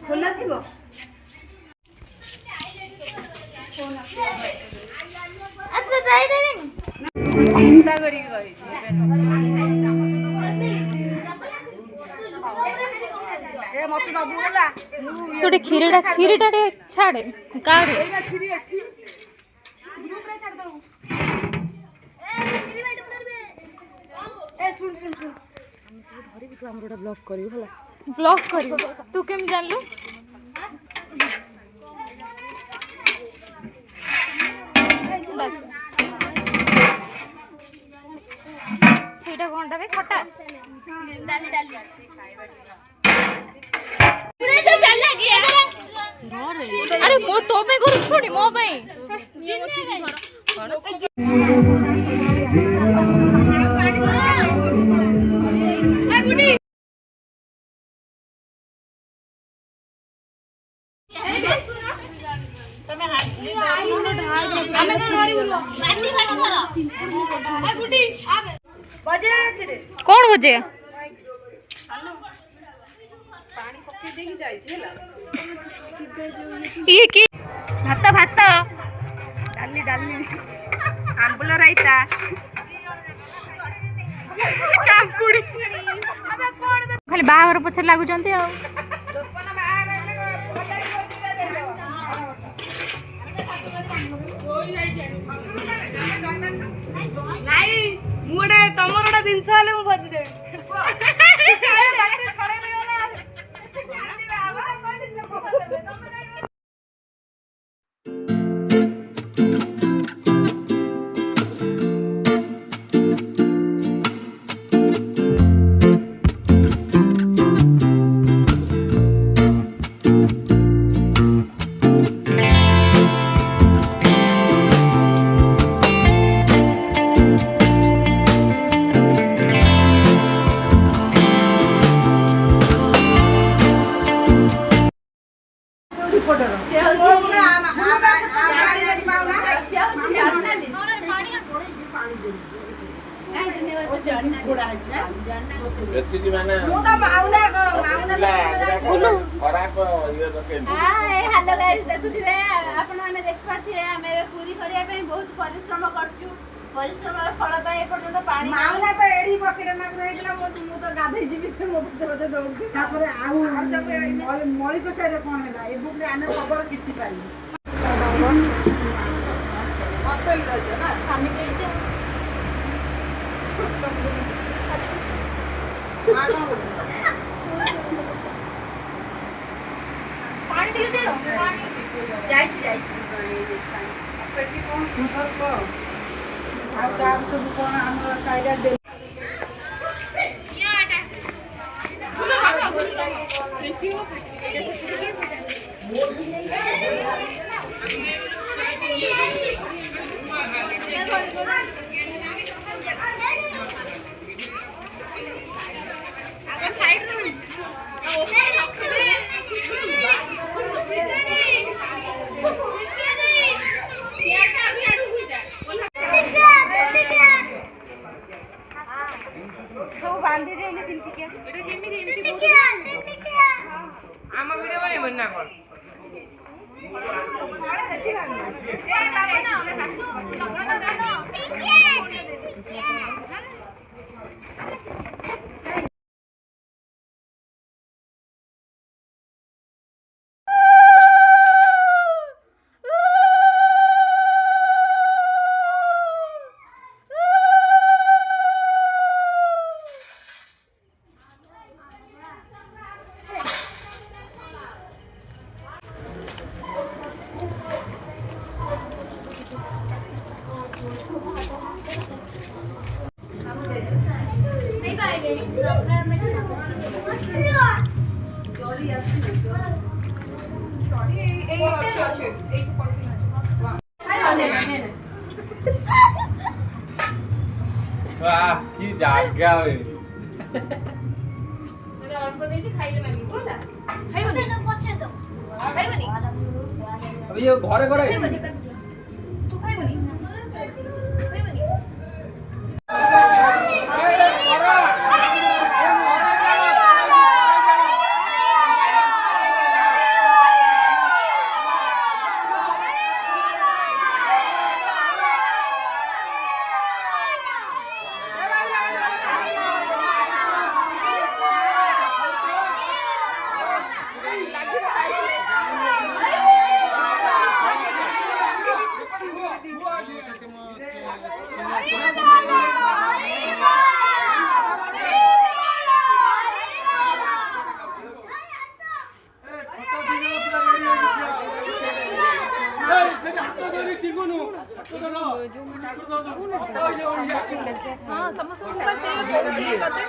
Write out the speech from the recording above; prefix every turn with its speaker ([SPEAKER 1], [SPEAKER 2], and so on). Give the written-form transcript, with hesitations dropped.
[SPEAKER 1] ଖୋଲା ଥିବ ଆଚ୍ଛା ଯାଇଦେବେନି ଚିନ୍ତା କରିକି କହିଛି
[SPEAKER 2] ଗୋଟେ କ୍ଷୀରିଟା ଟିକେ ଛାଡେ କାଢେ ବ୍ଲଗ କରିବୁ ତୁ କେମିତି ଜାଣିଲୁ ସେଇଟା କଣଟା ବେ ଖଟା अरे मो तो पे करू थोड़ी मो पे कौन बजे ये की भात भात डाली डाली आंबुल रायता काकुड़ी खाली बाहागर पछर लागुचंती आ
[SPEAKER 1] ନାଇଁ ମୁଁ ଗୋଟେ ତମର ଗୋଟେ ଜିନିଷ ହେଲେ ମୁଁ ଭଜି ଦେବି हेलो गाइस देखुथिबे आपण माने देख पारथिबे हमें पूरी करिया पे बहुत परिश्रम करछु परिश्रमर फल पाए पर्यंत पानी माउना तो एडी पकेट ना रहितला मु तो गाधै दिबि से मो बजे दौड़ तापर आउ मळी को सारे कोन हैला ए बुकले आने खबर किछि पाई हॉस्टल रहियो ना सामी के छै पानी दियो दे पानी जाई पेटी कोन सुधर को आ काम सब कोन हमर साइडा दे याटा सुनो बाबा देखियो बांधी दे लेकिन ठीक है एटा केमी एमती आमा वीडियो बने बनना कोन ए बाबा ना
[SPEAKER 3] की जागा है
[SPEAKER 1] मेरा ऑर्डर कर दीजिए खाइले मांगी बोला खाइबनी पछे दो खाइबनी
[SPEAKER 3] अबे ये घरे घरे
[SPEAKER 1] तू खाइबनी खाइबनी ହଁ ସମସ୍ତଙ୍କୁ ବା ସେଇ କଥା କରିଦେ।